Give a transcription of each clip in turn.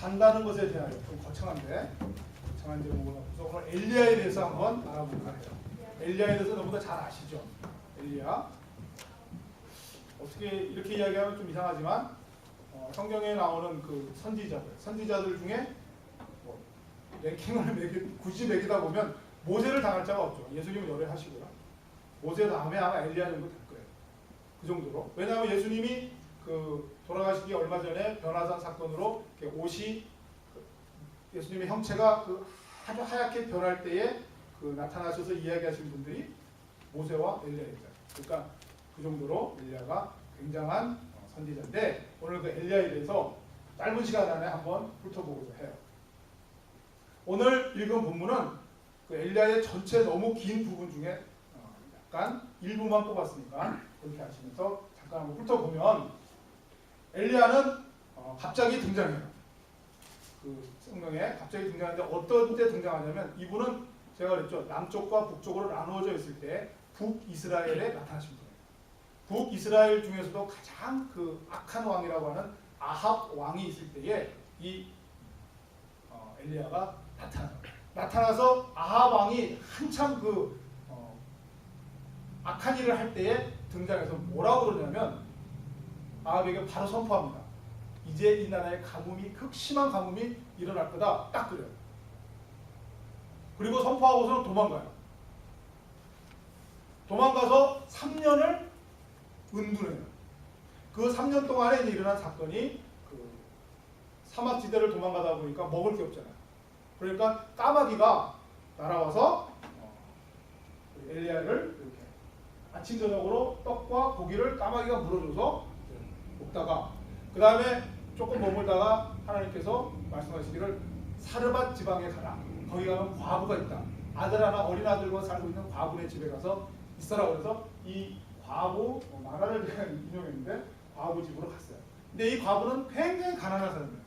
산다는 것에 대하여 좀 거창한 제목을 갖고서 오늘 엘리야에 대해서 한번 알아보도록 해요. 엘리야에 대해서 너무도 잘 아시죠? 엘리야. 어떻게 이렇게 이야기하면 좀 이상하지만 성경에 나오는 그 선지자들 중에 랭킹을 굳이 매기다 보면 모세를 당할 자가 없죠. 예수님은 열애하시고요. 모세 다음에 아마 엘리야 정도 될 거예요. 그 정도로. 왜냐하면 예수님이 그 돌아가시기 얼마 전에 변화산 사건으로 옷이 예수님의 형체가 그 아주 하얗게 변할 때에 그 나타나셔서 이야기하신 분들이 모세와 엘리야입니다. 그러니까 그 정도로 엘리야가 굉장한 선지자인데 오늘 그 엘리야에 대해서 짧은 시간 안에 한번 훑어보고자 해요. 오늘 읽은 본문은 그 엘리야의 전체 너무 긴 부분 중에 약간 일부만 뽑았으니까 그렇게 하시면서 잠깐 한번 훑어보면 엘리야는 갑자기 등장해요. 그 성경에 갑자기 등장하는데 어떤 때 등장하냐면 이분은 제가 그랬죠. 남쪽과 북쪽으로 나누어져 있을 때 북이스라엘에 나타나신 분이에요. 북이스라엘 중에서도 가장 그 악한 왕이라고 하는 아합 왕이 있을 때에 이 엘리야가 나타나서 아합 왕이 한참 그 악한 일을 할 때에 등장해서 뭐라고 그러냐면 아합에게 바로 선포합니다. 이제 이 나라에 극심한 가뭄이 일어날 거다. 딱 그래요. 그리고 선포하고서는 도망가요. 도망가서 3년을 은둔해요. 그 3년 동안에 이제 일어난 사건이 그 사막지대를 도망가다 보니까 먹을 게 없잖아요. 그러니까 까마귀가 날아와서 엘리야를 이렇게 아침 저녁으로 떡과 고기를 까마귀가 물어줘서 먹다가 그 다음에 조금 머물다가 하나님께서 말씀하시기를 사르밧 지방에 가라. 거기 가면 과부가 있다. 아들 하나 어린 아들과 살고 있는 과부네 집에 가서 있어라. 그래서 이 과부 만화를 인용했는데 과부 집으로 갔어요. 근데 이 과부는 굉장히 가난한 사람이에요.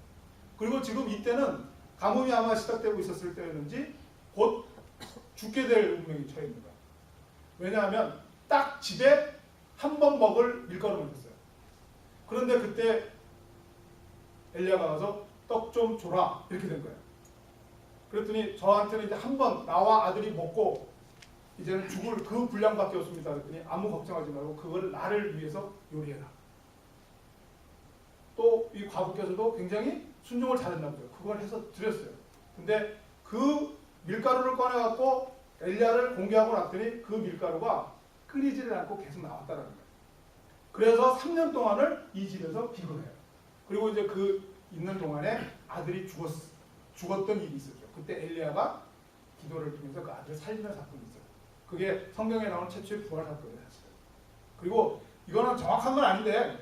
그리고 지금 이때는 가뭄이 아마 시작되고 있었을 때였는지 곧 죽게 될 운명이 처해 있는 거예요. 왜냐하면 딱 집에 한 번 먹을 밀가루만 있어요. 그런데 그때 엘리야가 가서 떡 좀 줘라 이렇게 된 거예요. 그랬더니 저한테는 이제 한 번 나와 아들이 먹고 이제는 죽을 그 분량밖에 없습니다. 그랬더니 아무 걱정하지 말고 그거를 나를 위해서 요리해라. 또 이 과부께서도 굉장히 순종을 잘했나 보죠. 그걸 해서 드렸어요. 근데 그 밀가루를 꺼내갖고 엘리야를 공개하고 났더니 그 밀가루가 끓이지를 않고 계속 나왔다는 거예요. 그래서 3년 동안을 이 집에서 비근해요. 그리고 이제 그 있는 동안에 아들이 죽었던 일이 있었죠. 그때 엘리야가 기도를 통해서 그 아들을 살리는 사건이 있어요. 그게 성경에 나오는 최초의 부활 사건이었어요. 그리고 이거는 정확한 건 아닌데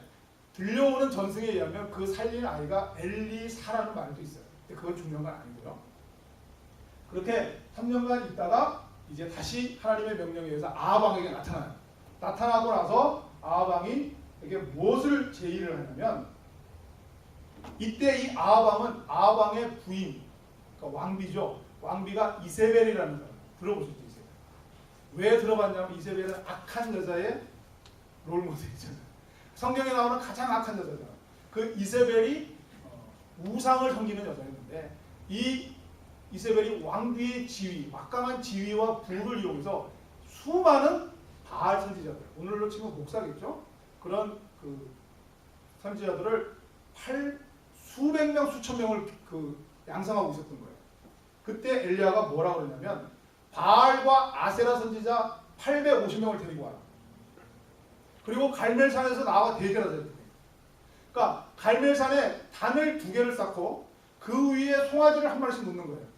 들려오는 전승에 의하면 그 살린 아이가 엘리사라는 말도 있어요. 근데 그건 중요한 건 아니고요. 그렇게 3년간 있다가 이제 다시 하나님의 명령에 의해서 아합 왕에게 나타나요. 나타나고 나서 아합 왕이 이게 무엇을 제의를 하냐면 이때 이 아합 왕은 아합 왕의 부인, 그러니까 왕비죠. 왕비가 이세벨이라는 사람 들어보셨죠? 이세벨. 왜 들어봤냐면 이세벨은 악한 여자의 롤모델이잖아요. 성경에 나오는 가장 악한 여자잖아요. 그 이세벨이 우상을 섬기는 여자였는데 이 이세벨이 왕비의 지위, 막강한 지위와 부를 이용해서 수많은 바알 선지자들, 오늘로 치면 목사겠죠? 그런 그 선지자들을 수백 명, 수천 명을 그 양성하고 있었던 거예요. 그때 엘리야가 뭐라고 그러냐면 바알과 아세라 선지자 850명을 데리고 와라. 그리고 갈멜산에서 나와 대결하자. 그러니까 갈멜산에 단을 2개를 쌓고 그 위에 송아지를 한 마리씩 놓는 거예요.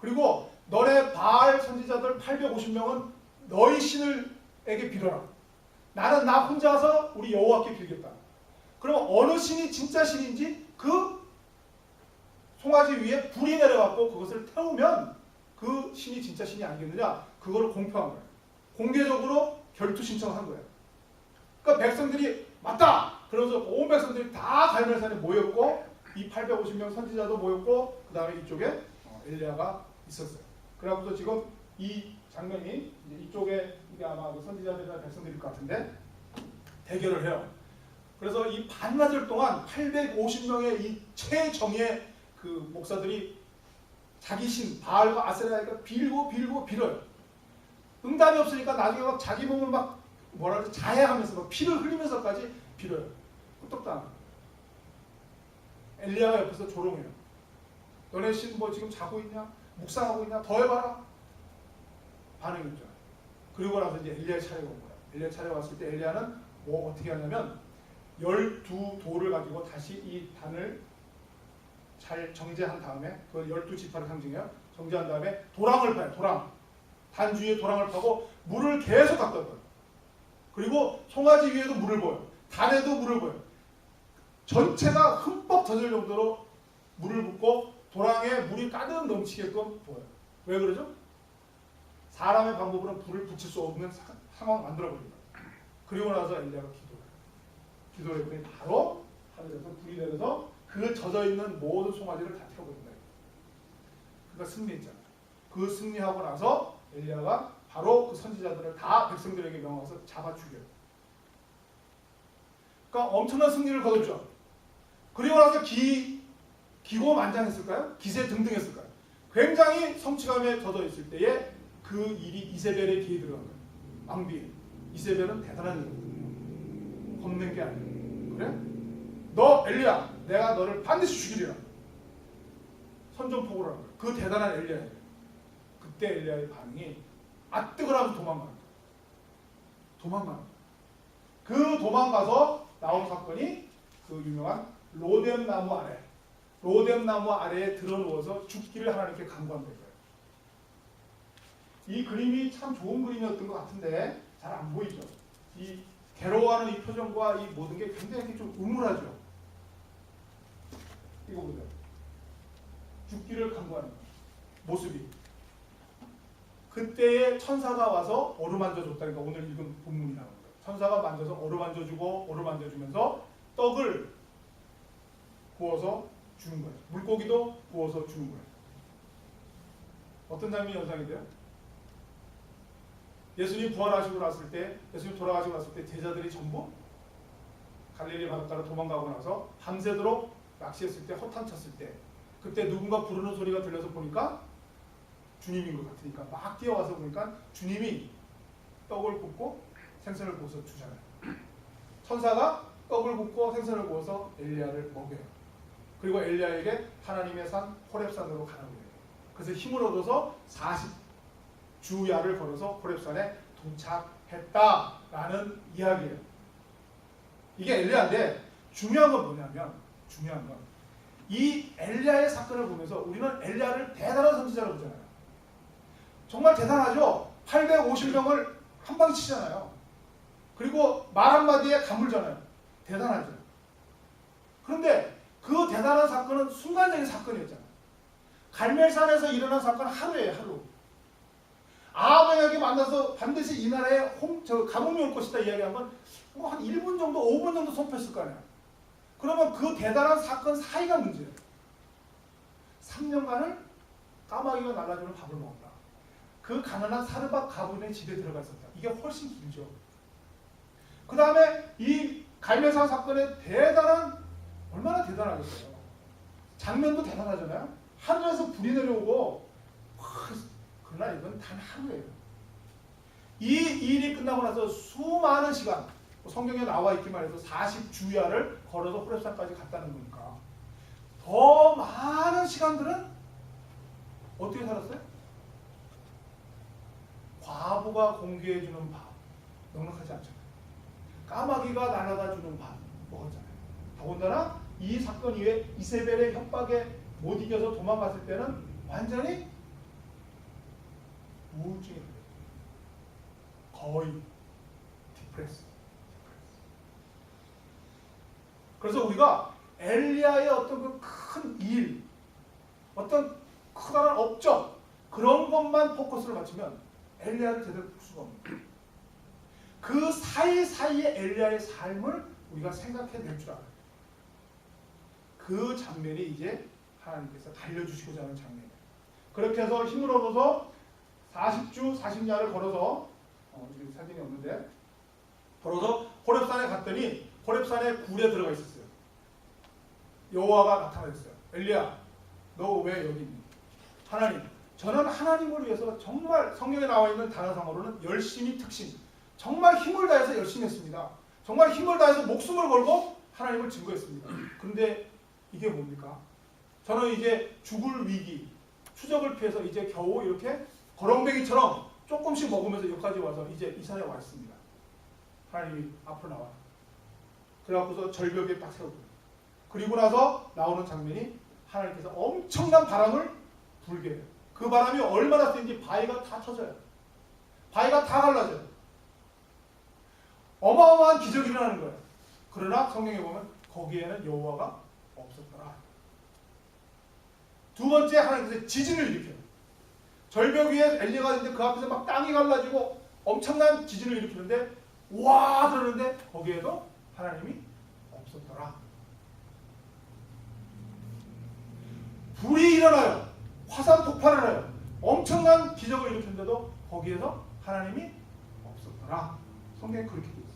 그리고 너네 바알 선지자들 850명은 너희 신을에게 빌어라. 나는 나 혼자서 우리 여호와께 빌겠다. 그럼 어느 신이 진짜 신인지 그 송아지 위에 불이 내려갖고 그것을 태우면 그 신이 진짜 신이 아니겠느냐. 그걸 공표한 거예요. 공개적으로 결투 신청한 거예요. 그러니까 백성들이 맞다! 그러면서 온 백성들이 다 갈멜산에 모였고 이 850명 선지자도 모였고 그 다음에 이쪽에 엘리야가 있었어요. 그래갖고서 지금 이 장면이 이제 이쪽에 이게 아마 그 선지자들이나 백성들일 것 같은데 대결을 해요. 그래서 이 반나절 동안 850명의 이 최정예 그 그 목사들이 자기 신 바알과 아세라에게 빌고 빌어요. 응답이 없으니까 나중에 막 자기 몸을 막 뭐라 그러지 자해하면서 막 피를 흘리면서까지 빌어요. 끄떡당. 엘리야가 옆에서 조롱해요. 너네 신 뭐 지금 자고 있냐? 묵상하고 있냐? 더 해봐라. 반응이 없죠. 그리고 나서 이제 엘리야 차례가 온 거야. 엘리야 차례가 왔을 때 엘리야는 뭐 어떻게 하냐면 12돌을 가지고 다시 이 단을 잘 정제한 다음에 그 12지파를 상징해요. 정제한 다음에 도랑을 파요. 도랑. 단 주위에 도랑을 파고 물을 계속 갖다 둬요. 그리고 송아지 위에도 물을 부어요. 단에도 물을 부어요. 전체가 흠뻑 젖을 정도로 물을 붓고 도랑에 물이 가득 넘치게끔 부어요. 왜 그러죠? 사람의 방법으로는 불을 붙일 수 없는 상황을 만들어버립니다. 그리고 나서 엘리야가 기도를 했더니 바로 하늘에서 불이 내려서 그 젖어있는 모든 송아지를 다 태워버린다. 그러니까 승리했잖아요. 그 승리하고 나서 엘리야가 바로 그 선지자들을 다 백성들에게 명하서 잡아 죽여요. 그러니까 엄청난 승리를 거뒀죠. 그리고 나서 기고만장했을까요? 기세등등했을까요? 굉장히 성취감에 젖어있을 때에 그 일이 이세벨의 귀에 들어간 거예요. 왕비. 이세벨은 대단한 일이거든요. 겁낸 게 아니에요. 그래? 너 엘리야, 내가 너를 반드시 죽이리라. 선전포고를 한 거예요. 그 대단한 엘리야예요. 그때 엘리야의 반응이 뜨거라면서 도망가는 거예요. 도망가는 거예요. 그 도망가서 나온 사건이 그 유명한 로뎀나무 아래. 로뎀나무 아래에 드러누워서 죽기를 하나님께 간구한 거예요. 이 그림이 참 좋은 그림이었던 것 같은데 잘 안 보이죠. 이 괴로워하는 이 표정과 이 모든 게 굉장히 좀 음울하죠. 이거 보세요. 죽기를 간구하는 모습이. 그때에 천사가 와서 어루만져 줬다니까 오늘 읽은 본문이 나오는 거예요. 천사가 만져서 어루만져주고 어루만져주면서 떡을 구워서 주는 거예요. 물고기도 구워서 주는 거예요. 어떤 장면이 연상이 돼요? 예수님 부활하시고 났을 때, 예수님 돌아가시고 났을 때 제자들이 전부 갈릴리 바닷가로 도망가고 나서 밤새도록 낚시했을 때, 허탕쳤을 때, 그때 누군가 부르는 소리가 들려서 보니까 주님인 것 같으니까 막 뛰어와서 보니까 주님이 떡을 굽고 생선을 구워서 주잖아요. 천사가 떡을 굽고 생선을 구워서 엘리야를 먹여요. 그리고 엘리야에게 하나님의 산 호렙산으로 가라고 해요. 그래서 힘을 얻어서 40주야를 걸어서 호렙산에 도착했다라는 이야기예요. 이게 엘리야인데 중요한 건 뭐냐면 이 엘리야의 사건을 보면서 우리는 엘리야를 대단한 선지자라고 보잖아요. 정말 대단하죠. 850명을 한 방에 치잖아요. 그리고 말 한마디에 가물잖아요. 대단하죠. 그런데 그 대단한 사건은 순간적인 사건이었잖아요. 갈멜산에서 일어난 사건은 하루예요. 하루. 아합에게 만나서 반드시 이 나라에 가뭄이 올 것이다 이야기한 건 뭐 한 1분 정도, 5분 정도 선포했을 거 아니에요. 그러면 그 대단한 사건 사이가 문제예요. 3년간을 까마귀가 날라주는 밥을 먹었다. 그 가난한 사르밧 가문의 집에 들어가 있었다. 이게 훨씬 길죠. 그 다음에 이 갈멜산 사건의 얼마나 대단하겠어요. 장면도 대단하잖아요. 하늘에서 불이 내려오고 그러나 이건 단 하루예요. 이 일이 끝나고 나서 수많은 시간, 성경에 나와 있기만 해도 40주야를 걸어서 호렙산까지 갔다는 거니까 더 많은 시간들은 어떻게 살았어요? 과부가 공개해주는 밥 넉넉하지 않잖아요. 까마귀가 날아다주는 밥 먹었잖아요. 더군다나 이 사건 이후에 이세벨의 협박에 못 이겨서 도망갔을 때는 완전히 우울증이 걸려요. 거의 디프레스. 그래서 우리가 엘리야의 어떤 그 큰 일, 어떤 커다란 업적 그런 것만 포커스를 맞추면 엘리야를 제대로 볼 수가 없는 그 사이사이의 엘리야의 삶을 우리가 생각해낼 줄 알아요. 그 장면이 이제 하나님께서 알려주시고자 하는 장면이에요. 그렇게 해서 힘을 얻어서 40주 40야를 걸어서 지금 사진이 없는데 걸어서 호렙산에 갔더니 호렙산에 굴에 들어가 있었어요. 여호와가 나타나셨어요. 엘리야, 너 왜 여기 있니? 하나님, 저는 하나님을 위해서 정말 성경에 나와 있는 단어상으로는 열심히 특심, 정말 힘을 다해서 열심히 했습니다. 정말 힘을 다해서 목숨을 걸고 하나님을 증거했습니다. 그런데 이게 뭡니까? 저는 이제 죽을 위기, 추적을 피해서 이제 겨우 이렇게 거렁뱅이처럼 조금씩 먹으면서 여기까지 와서 이제 이 산에 와 있습니다. 하나님이 앞으로 나와요. 그래갖고서 절벽에 딱 세우고, 그리고 나서 나오는 장면이 하나님께서 엄청난 바람을 불게 해요. 그 바람이 얼마나 센지 바위가 다 터져요. 바위가 다 갈라져요. 어마어마한 기적이 일어나는 거예요. 그러나 성경에 보면 거기에는 여호와가 없었더라. 두 번째, 하나님께서 지진을 일으켜요. 절벽 위에 엘리야가 있는데 그 앞에서 막 땅이 갈라지고 엄청난 지진을 일으키는데 와 그러는데 거기에도 하나님이 없었더라. 불이 일어나요. 화산 폭발을 해요. 엄청난 기적을 일으키는데도 거기에서 하나님이 없었더라. 성경에 그렇게 되어 있어요.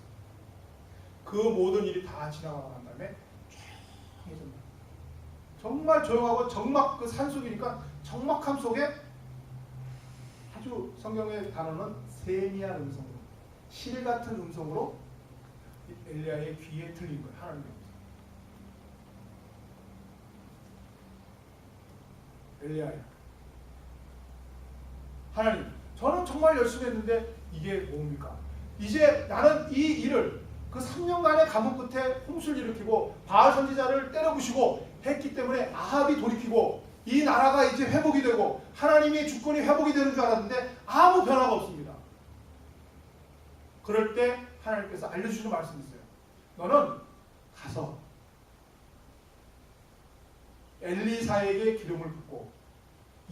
그 모든 일이 다 지나가고 난 다음에 조용해집니다. 정말 조용하고 적막, 그 산속이니까 적막함 속에 아주 성경의 단어는 세미한 음성으로, 실 같은 음성으로 엘리야의 귀에 들린 거예요. 하나님의 음성. 엘리야야, 하나님, 저는 정말 열심히 했는데 이게 뭡니까? 이제 나는 이 일을 그 3년간의 가뭄 끝에 홍수를 일으키고 바알 선지자를 때려부시고 했기 때문에 아합이 돌이키고 이 나라가 이제 회복이 되고 하나님의 주권이 회복이 되는 줄 알았는데 아무 변화가 없습니다. 그럴 때 하나님께서 알려주시는 말씀이 있어요. 너는 가서 엘리사에게 기름을 붓고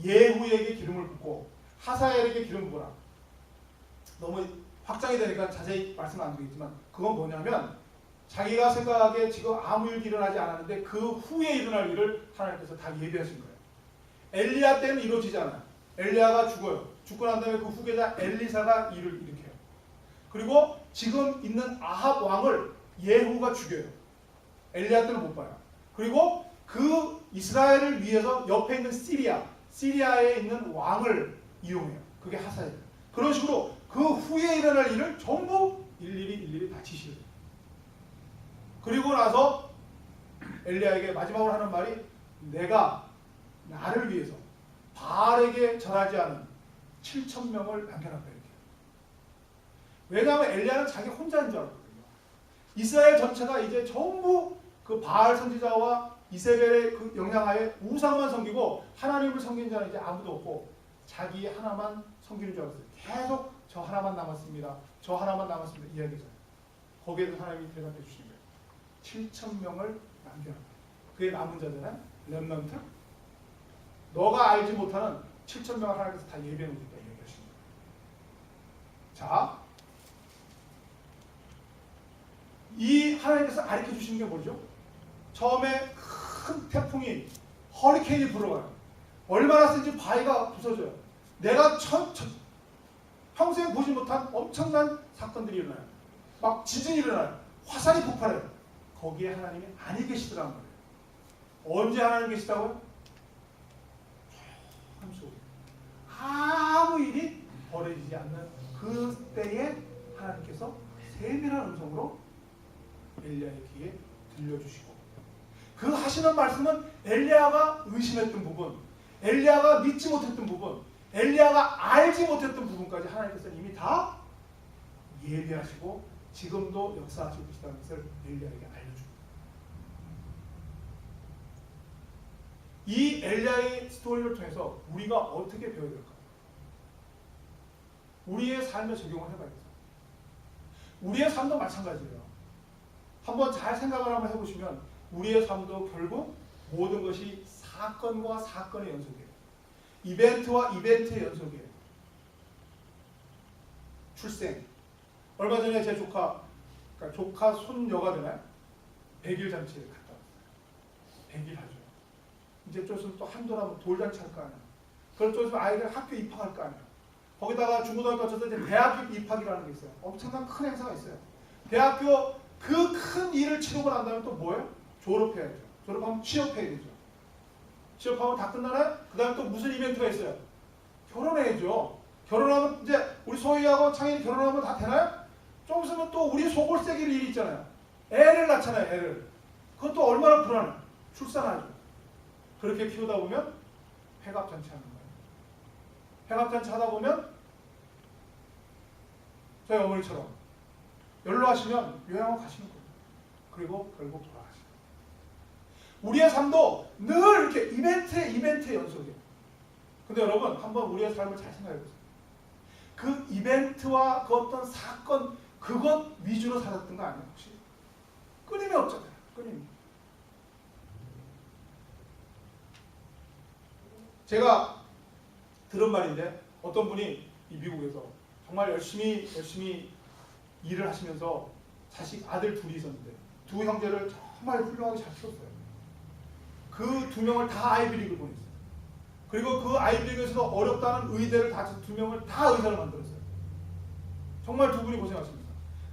예후에게 기름을 붓고 하사엘에게 기름 부어라. 너무 확장이 되니까 자세히 말씀 안 드리겠지만 그건 뭐냐면 자기가 생각하기에 지금 아무 일이 일어나지 않았는데 그 후에 일어날 일을 하나님께서 다 예비하신 거예요. 엘리야 때는 이루어지지 않아요. 엘리야가 죽어요. 죽고 난 다음에 그 후계자 엘리사가 일을 일으켜요. 그리고 지금 있는 아합 왕을 예후가 죽여요. 엘리야 때는 못 봐요. 그리고 그 이스라엘을 위해서 옆에 있는 시리아에 있는 왕을 이용해요. 그게 하사예요. 그런 식으로 그 후에 일어날 일을 전부 일일이 다 지시해요. 그리고 나서 엘리야에게 마지막으로 하는 말이 내가 나를 위해서 바알에게 절하지 않은 7,000명을 남겨놨다 이렇게. 왜냐하면 엘리야는 자기 혼자인 줄 알았거든요. 이스라엘 전체가 이제 전부 그 바알 선지자와 이세벨의 그 영향하에 우상만 섬기고 하나님을 섬기는 자는 이제 아무도 없고 자기 하나만 섬기는 줄 알았어요. 계속 저 하나만 남았습니다. 저 하나만 남았습니다. 이야기잖아요. 거기에도 하나님이 대답해 주시는 거예요. 7,000명을 남겨놨다. 그의 남은 자들은 렘넌트. 너가 알지 못하는 7,000명을 하나님께서 다 예비해 놓겠다 이야기하십니다. 자, 이 하나님께서 가르쳐 주시는 게 뭐죠? 처음에 큰 태풍이 허리케인이 불어와요. 얼마나 센지 바위가 부서져요. 내가 평생 보지 못한 엄청난 사건들이 일어나요. 막 지진이 일어나요. 화산이 폭발해요. 거기에 하나님이 아니 계시더란 말이에요. 언제 하나님 계시다고요? 속에 아무 일이 벌어지지 않는 그때에 하나님께서 세밀한 음성으로 엘리야의 귀에 들려주시고 그 하시는 말씀은 엘리야가 의심했던 부분, 엘리야가 믿지 못했던 부분, 엘리야가 알지 못했던 부분까지 하나님께서 이미 다 예비하시고 지금도 역사하시고 계시다는 것을 엘리야에게 알려줍니다. 이 엘리야의 스토리를 통해서 우리가 어떻게 배워야 될까? 우리의 삶에 적용을 해봐야겠어요. 우리의 삶도 마찬가지예요. 한번 잘 생각을 한번 해보시면 우리의 삶도 결국 모든 것이 사건과 사건의 연속이에요. 이벤트와 이벤트의 연속이에요. 출생. 얼마 전에 제 조카 손녀가 되나요? 100일 잔치에 갔다 왔어요. 100일 하죠. 이제 좀 있으면 또 한도라면 돌잔치 할 거 아니에요. 그럼 좀 있으면 아이들 학교 입학할 거 아니에요. 거기다가 중고등학교 거쳐서 이제 대학교 입학이라는 게 있어요. 엄청난 큰 행사가 있어요. 대학교 그 큰 일을 치르고 난 다음에 또 뭐예요? 졸업해야죠. 졸업하면 취업해야 되죠. 취업하면 다 끝나나요? 그 다음에 또 무슨 이벤트가 있어요? 결혼해야죠. 결혼하면 이제 우리 소희하고 창현이 결혼하면 다 되나요? 좀 있으면 또 우리 속을 새길 일이 있잖아요. 애를 낳잖아요. 애를. 그것도 얼마나 불안해. 출산하죠. 그렇게 키우다 보면 회갑잔치 하는 거예요. 회갑잔치 하다 보면 저희 어머니처럼 연로하시면 요양원 가시는 거예요. 그리고 결국 돌아가시는 거예요. 우리의 삶도 늘 이렇게 이벤트의 연속이에요. 근데 여러분 한번 우리의 삶을 잘 생각해보세요. 그 이벤트와 그 어떤 사건 그것 위주로 살았던 거 아니에요? 혹시? 끊임이 없잖아요. 끊임이. 제가 들은 말인데 어떤 분이 이 미국에서 정말 열심히 일을 하시면서 아들 둘이 있었는데 두 형제를 정말 훌륭하게 잘 키웠어요. 그 두 명을 다 아이비리그를 보냈어요. 그리고 그 아이비리그에서도 어렵다는 의대를 두 명을 다 의사를 만들었어요. 정말 두 분이 고생하십니다.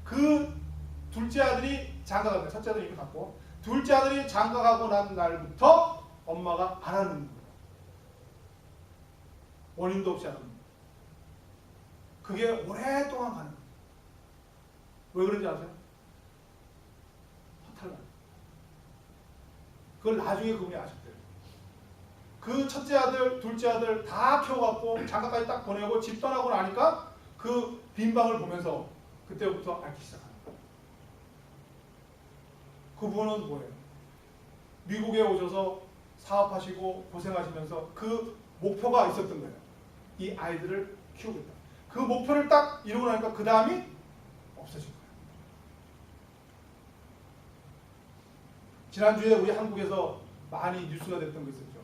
그 둘째 아들이 장가갑니다. 첫째 아들이 이미 갔고 둘째 아들이 장가가고 난 날부터 엄마가 안 하는 거예요. 원인도 없이 안 하는 거예요. 그게 오랫동안 가는 거예요. 왜 그런지 아세요? 허탈감. 그걸 나중에 그분이 아셨대요. 그 첫째 아들, 둘째 아들 다 키워갖고 장가까지 딱 보내고 집 떠나고 나니까 그 빈방을 보면서 그때부터 앓기 시작합니다. 그분은 뭐예요? 미국에 오셔서 사업하시고 고생하시면서 그 목표가 있었던 거예요. 이 아이들을 키우겠다. 그 목표를 딱 이루고 나니까 그 다음이 없어진 거예요. 지난주에 우리 한국에서 많이 뉴스가 됐던 거 있었죠.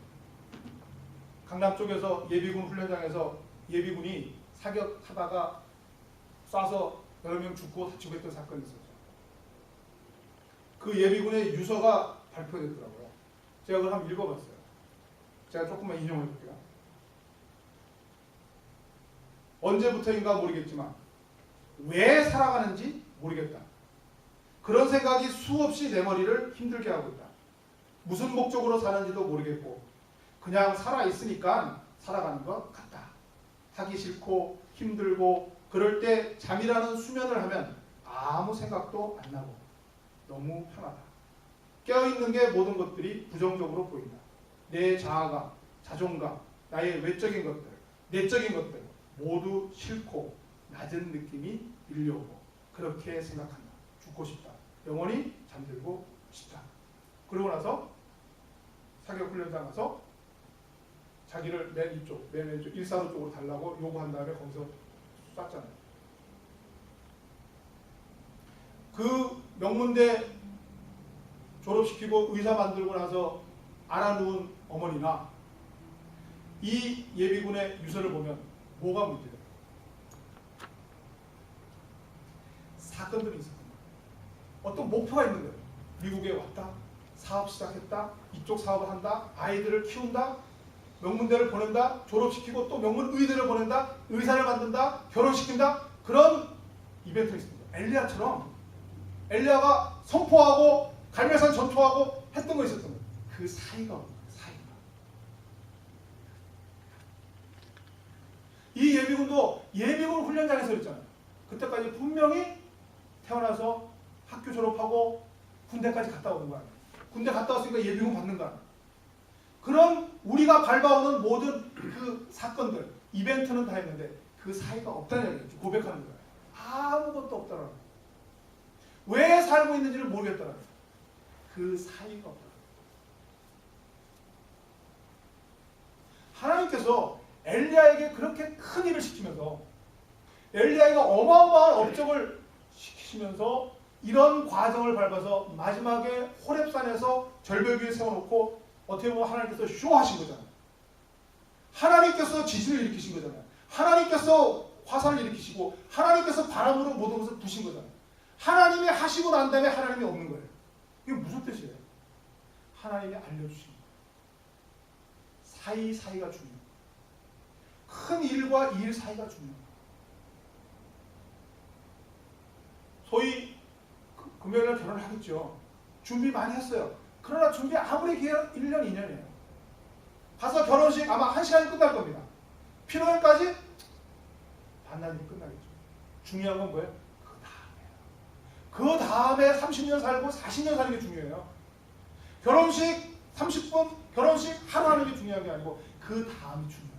강남 쪽에서 예비군 훈련장에서 예비군이 사격하다가 쏴서 여러 명 죽고 다치고 했던 사건이 있었죠. 그 예비군의 유서가 발표됐더라고요. 제가 그걸 한번 읽어봤어요. 제가 조금만 인용해 볼게요. 언제부터인가 모르겠지만 왜 살아가는지 모르겠다. 그런 생각이 수없이 내 머리를 힘들게 하고 있다. 무슨 목적으로 사는지도 모르겠고 그냥 살아있으니까 살아가는 것 같다. 하기 싫고 힘들고 그럴 때 잠이라는 수면을 하면 아무 생각도 안 나고 너무 편하다. 깨어있는 게 모든 것들이 부정적으로 보인다. 내 자아감, 자존감, 나의 외적인 것들, 내적인 것들 모두 싫고 낮은 느낌이 밀려오고 그렇게 생각한다. 죽고 싶다. 영원히 잠들고 싶다. 그러고 나서 사격훈련장 가서 자기를 맨 왼쪽 145 쪽으로 달라고 요구한 다음에 거기서 쐈잖아요. 그 명문대 졸업시키고 의사 만들고 나서 알아누운 어머니나 이 예비군의 유서를 보면 뭐가 문제예요? 사건들이 있었던 거예요. 어떤 목표가 있는 거예요. 미국에 왔다. 사업 시작했다. 이쪽 사업을 한다. 아이들을 키운다. 명문대를 보낸다. 졸업시키고 또 명문 의대를 보낸다. 의사를 만든다. 결혼시킨다. 그런 이벤트가 있습니다. 엘리야처럼 엘리야가 선포하고 갈멜산 전투하고 했던 거 있었던 거예요. 그 사이가 이 예비군도 예비군 훈련장에서 했잖아요. 그때까지 분명히 태어나서 학교 졸업하고 군대까지 갔다 오는 거 아니에요. 군대 갔다 왔으니까 예비군 받는 거 아니에요. 그런 우리가 밟아오는 모든 그 사건들, 이벤트는 다 했는데 그 사이가 없다는 얘기죠. 고백하는 거예요. 아무것도 없다는 거예요. 왜 살고 있는지를 모르겠다는 거예요. 그 사이가 없다. 하나님께서 엘리야에게 그렇게 큰 일을 시키면서 엘리야가 어마어마한 업적을 시키시면서 이런 과정을 밟아서 마지막에 호렙산에서 절벽 위에 세워놓고 어떻게 보면 하나님께서 쇼하신 거잖아요. 하나님께서 지진을 일으키신 거잖아요. 하나님께서 화산을 일으키시고 하나님께서 바람으로 모든 것을 부신 거잖아요. 하나님이 하시고 난 다음에 하나님이 없는 거예요. 이게 무슨 뜻이에요? 하나님이 알려주신 거예요. 사이가 중요해요. 큰 일과 일 사이가 중요해요. 소위 금요일날 결혼을 하겠죠. 준비 많이 했어요. 그러나 준비 아무리 길어도 1년, 2년이에요. 가서 결혼식 아마 1시간이 끝날 겁니다. 피로연까지 반나절이 끝나겠죠. 중요한 건 뭐예요? 그 다음에 30년 살고 40년 사는 게 중요해요. 결혼식 30분, 결혼식 하루 하는 게 중요한 게 아니고 그 다음이 중요해요.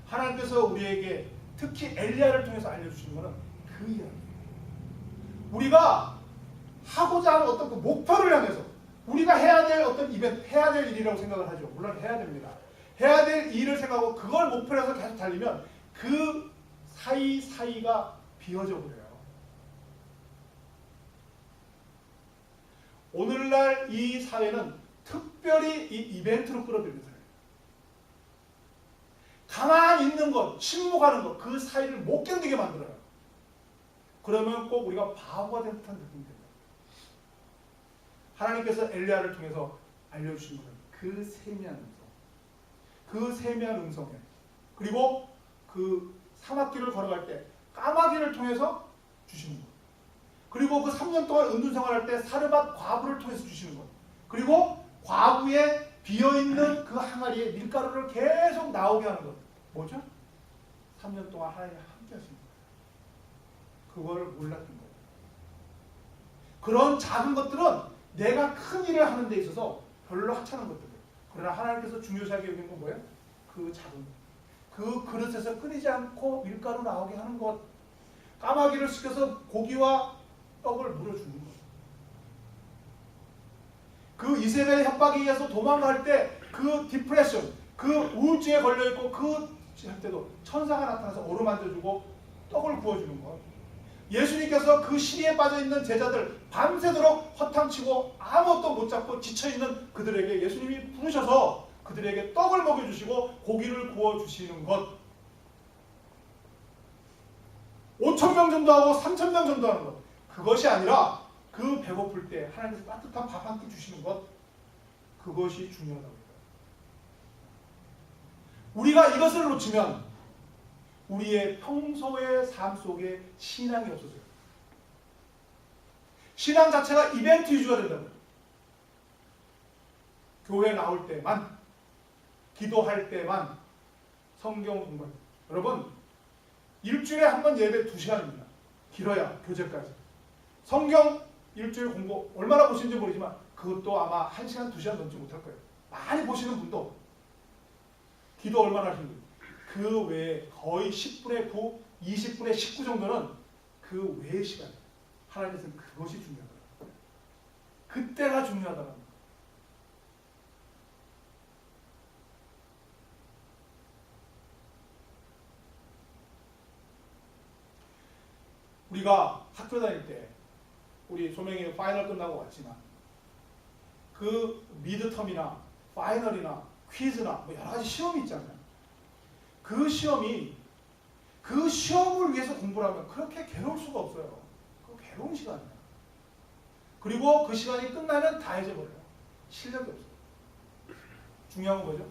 하나님께서 우리에게 특히 엘리야를 통해서 알려주시는 것은 그 이야기예요. 우리가 하고자 하는 어떤 그 목표를 향해서 우리가 해야 될 어떤 이벤트, 해야 될 일이라고 생각을 하죠. 물론 해야 됩니다. 해야 될 일을 생각하고 그걸 목표로 해서 계속 달리면 그 사이사이가 비어져 버려요. 오늘날 이 사회는 특별히 이 이벤트로 끌어들이는 사회예요. 가만히 있는 것, 침묵하는 것, 그 사이를 못 견디게 만들어요. 그러면 꼭 우리가 바보가 된 듯한 느낌이 듭니다. 하나님께서 엘리야를 통해서 알려주신 것은 그 세미한 음성, 그 세미한 음성에, 그리고 그 사막길을 걸어갈 때 까마귀를 통해서 주시는 것, 그리고 그 3년 동안 은둔 생활할 때 사르밧 과부를 통해서 주시는 것, 그리고 과부의 비어있는 그 항아리에 밀가루를 계속 나오게 하는 것, 뭐죠? 3년 동안 하나님이 함께 하시는 거예요. 그걸 몰랐던 거예요. 그런 작은 것들은 내가 큰 일을 하는 데 있어서 별로 하찮은 것들이에요. 그러나 하나님께서 중요시하게 여기는 건 뭐예요? 그 작은 것. 그 그릇에서 끊이지 않고 밀가루 나오게 하는 것, 까마귀를 시켜서 고기와 떡을 물어주는 것. 그 이세벨의 협박에 의해서 도망갈 때 그 디프레션, 그 우울증에 걸려있고 그 할 때도 천사가 나타나서 어루만져주고 떡을 구워주는 것. 예수님께서 그 시리에 빠져있는 제자들 밤새도록 허탕치고 아무것도 못 잡고 지쳐있는 그들에게 예수님이 부르셔서 그들에게 떡을 먹여주시고 고기를 구워주시는 것. 5,000명 정도 하고 3,000명 정도 하는 것. 그것이 아니라 그 배고플 때 하나님께서 따뜻한 밥 한 끼 주시는 것. 그것이 중요하다고. 우리가 이것을 놓치면 우리의 평소의 삶 속에 신앙이 없어져요. 신앙 자체가 이벤트 위주가 된다고요. 교회 나올 때만, 기도할 때만, 성경 공부. 여러분, 일주일에 한 번 예배 2시간입니다. 길어야 교제까지. 성경 일주일 공부 얼마나 보시는지 모르지만 그것도 아마 1시간, 2시간 넘지 못할 거예요. 많이 보시는 분도. 기도 얼마나 하시는지. 그 외에 거의 10분의 9, 20분의 19 정도는 그 외의 시간. 하나님께서는 그것이 중요하다. 그때가 중요하다는 거예요. 우리가 학교 다닐 때 우리 소명이 파이널 끝나고 왔지만 그 미드텀이나 파이널이나 퀴즈나 뭐 여러 가지 시험이 있잖아요. 그 시험이 그 시험을 위해서 공부를 하면 그렇게 괴로울 수가 없어요. 그 괴로운 시간이에요. 그리고 그 시간이 끝나면 다 잊어버려요. 실력이 없어요. 중요한 건 뭐죠?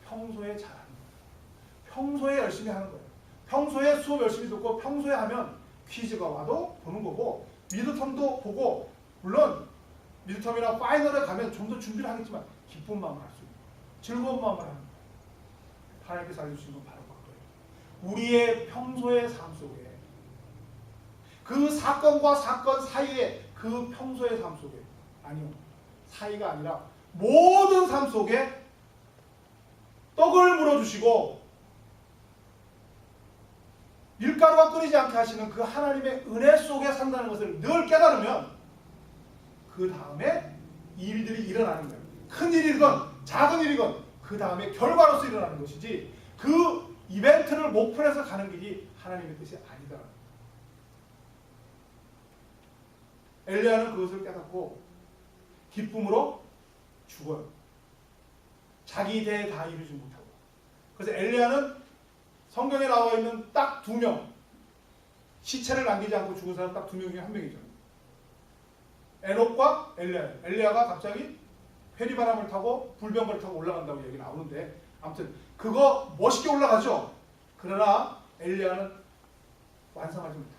평소에 잘하는 거예요. 평소에 열심히 하는 거예요. 평소에 수업 열심히 듣고 평소에 하면 퀴즈가 와도 보는 거고 미드텀도 보고 물론 미드텀이나 파이널에 가면 좀 더 준비를 하겠지만 기쁜 마음을 할 수 있는 거예요. 즐거운 마음을 하는 거예요. 하나님께서 알려주신 건 바로 그거예요. 우리의 평소의 삶 속에 그 사건과 사건 사이에 그 평소의 삶 속에 아니요. 사이가 아니라 모든 삶 속에 떡을 물어주시고 밀가루가 끓이지 않게 하시는 그 하나님의 은혜 속에 산다는 것을 늘 깨달으면 그 다음에 일들이 일어나는 거예요. 큰 일이건 작은 일이건 그 다음에 결과로서 일어나는 것이지 그 이벤트를 목표로 해서 가는 길이 하나님의 뜻이 아니다. 엘리야는 그것을 깨닫고 기쁨으로 죽어요. 자기 대에 다 이루지 못하고. 그래서 엘리야는 성경에 나와 있는 딱 2명, 시체를 남기지 않고 죽은 사람 딱 2명 중에 1명이죠. 에녹과 엘리야. 엘리야가 갑자기 회리바람을 타고 불병거를 타고 올라간다고 얘기 나오는데 아무튼 그거 멋있게 올라가죠. 그러나 엘리야는 완성하지 못해요.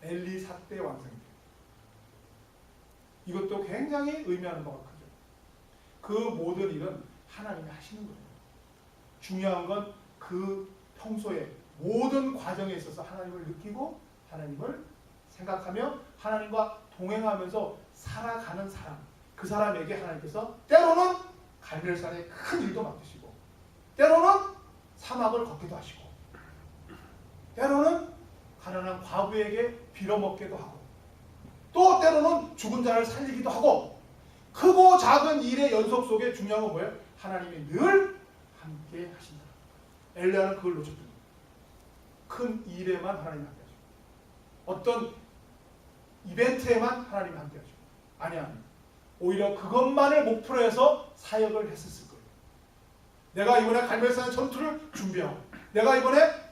엘리사 때 완성이 돼요. 이것도 굉장히 의미하는 바가 크죠. 그 모든 일은 하나님이 하시는 거예요. 중요한 건 그 평소에 모든 과정에 있어서 하나님을 느끼고 하나님을 생각하며 하나님과 동행하면서 살아가는 사람, 그 사람에게 하나님께서 때로는 갈멜산의 큰 일도 맡기시고 때로는 사막을 걷기도 하시고 때로는 가난한 과부에게 빌어먹기도 하고 또 때로는 죽은 자를 살리기도 하고 크고 작은 일의 연속 속에 중요한 건 뭐예요? 하나님이 늘 함께 하신다. 엘리야는 그걸 놓쳤던 큰 일에만 하나님이 함께 하시고 어떤 이벤트에만 하나님이 함께 하시고 아니야. 오히려 그것만을 목표로 해서 사역을 했었을 거예요. 내가 이번에 갈멜산 전투를 준비하고 내가 이번에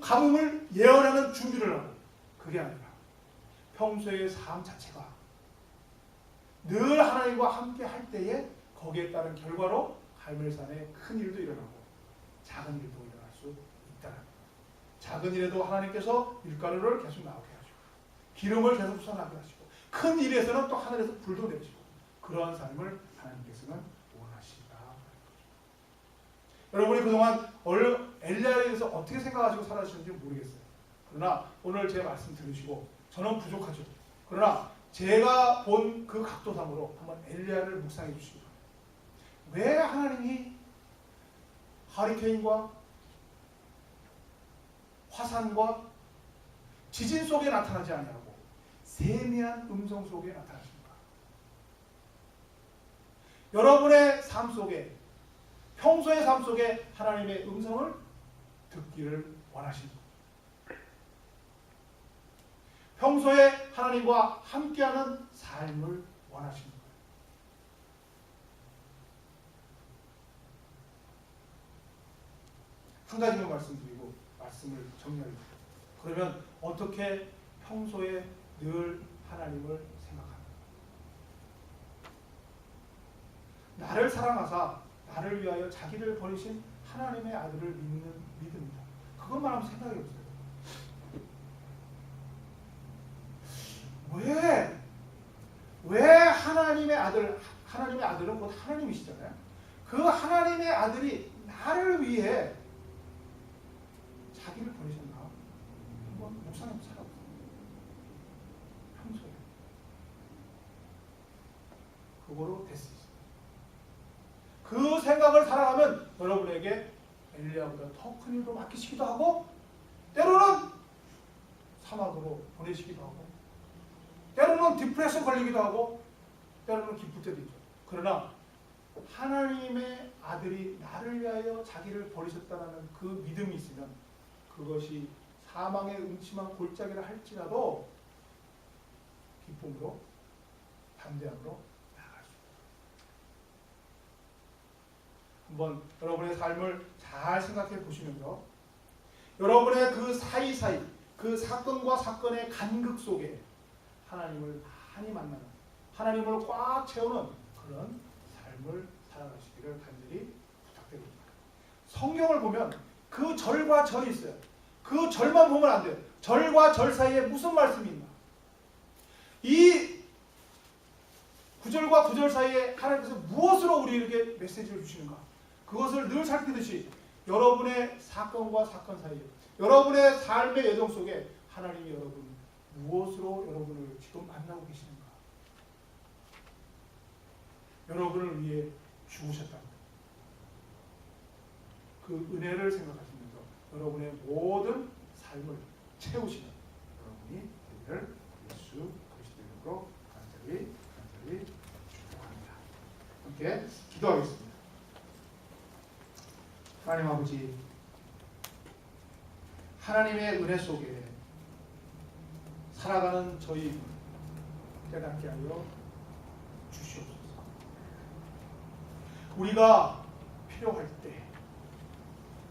가뭄을 예언하는 준비를 하고 그게 아니라 평소의 삶 자체가 늘 하나님과 함께 할 때에 거기에 따른 결과로 갈멜산에 큰 일도 일어나고 작은 일도 일어날 수 있다는 거예요. 작은 일에도 하나님께서 밀가루를 계속 나오게 하시고 기름을 계속 쏟아나게 하시고 큰 일에서는 또 하늘에서 불도 내리시고 그러한 삶을 하나님께서는 원하시다. 여러분이 그동안 엘리야에 대해서 어떻게 생각하시고 살아가시는지 모르겠어요. 그러나 오늘 제 말씀 들으시고 저는 부족하죠. 그러나 제가 본 그 각도상으로 한번 엘리야를 묵상해 주시기 바랍니다. 왜 하나님이 하리케인과 화산과 지진 속에 나타나지 아니하고 세미한 음성 속에 나타나십니까? 여러분의 삶 속에 평소의 삶 속에 하나님의 음성을 듣기를 원하십니다. 평소에 하나님과 함께하는 삶을 원하십니다. 한 가지만 말씀드리고 말씀을 정리하겠습니다. 그러면 어떻게 평소에 늘 하나님을 생각합니까? 나를 사랑하사 나를 위하여 자기를 버리신 하나님의 아들을 믿는 믿음이다. 그것만 한번 생각해 보세요. 왜 하나님의 아들은 곧 하나님이시잖아요. 그 하나님의 아들이 나를 위해 자기를 버리셨나? 한번 묵상해 살아보세요. 평소에 그거로 될 수 있어요. 그 생각을 살아가면 여러분에게 엘리야보다 더 큰 일도 맡기시기도 하고 때로는 사막으로 보내시기도 하고 때로는 디프레션 걸리기도 하고 때로는 기쁠 때도 있죠. 그러나 하나님의 아들이 나를 위하여 자기를 버리셨다는 그 믿음이 있으면 그것이 사망의 음침한 골짜기를 할지라도 기쁨으로 담대함으로 나아갈 수 있습니다. 한번 여러분의 삶을 잘 생각해 보시면서 여러분의 그 사이사이 그 사건과 사건의 간극 속에 하나님을 많이 만나는 하나님을 꽉 채우는 그런 삶을 살아가시기를 간절히 부탁드립니다. 성경을 보면 그 절과 절이 있어요. 그 절만 보면 안 돼요. 절과 절 사이에 무슨 말씀이 있나? 이 구절과 구절 사이에 하나님께서 무엇으로 우리에게 메시지를 주시는가? 그것을 늘 살피듯이 여러분의 사건과 사건 사이에 여러분의 삶의 여정 속에 하나님이 여러분 무엇으로 여러분을 지금 만나고 계시는가? 여러분을 위해 죽으셨다는 그 은혜를 생각하시면서 여러분의 모든 삶을 채우시는 여러분이 되기를 예수 그리스도 이름으로 간절히 축복합니다. 함께 기도하겠습니다. 하나님 아버지, 하나님의 은혜 속에 살아가는 저희 깨닫게 하여 주시옵소서. 우리가 필요할 때,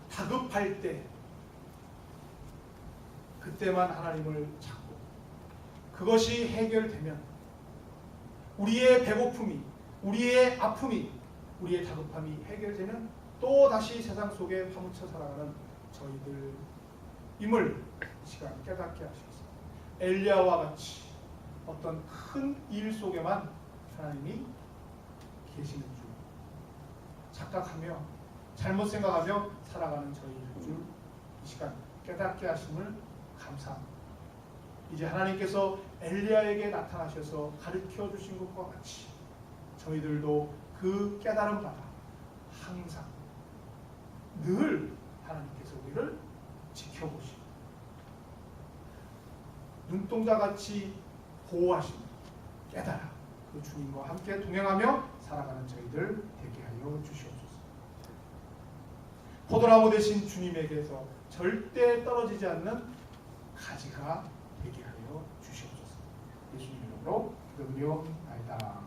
다급할 때, 그때만 하나님을 찾고 그것이 해결되면 우리의 배고픔이, 우리의 아픔이, 우리의 다급함이 해결되면 또 다시 세상 속에 파묻혀 살아가는 저희들임을 이 시간 깨닫게 하시옵소서. 엘리야와 같이 어떤 큰 일 속에만 하나님이 계시는 줄 착각하며 잘못 생각하며 살아가는 저희일 줄 이 시간 깨닫게 하심을 감사합니다. 이제 하나님께서 엘리야에게 나타나셔서 가르쳐 주신 것과 같이 저희들도 그 깨달음 받아 항상 늘 하나님께서 우리를 지켜보시고 눈동자같이 보호하시고 깨달아 그 주님과 함께 동행하며 살아가는 저희들 되게 하여 주시옵소서. 포도나무 되신 주님에게서 절대 떨어지지 않는 가지가 되게 하여 주시옵소서. 예수님 이름으로 기도드리옵나이다.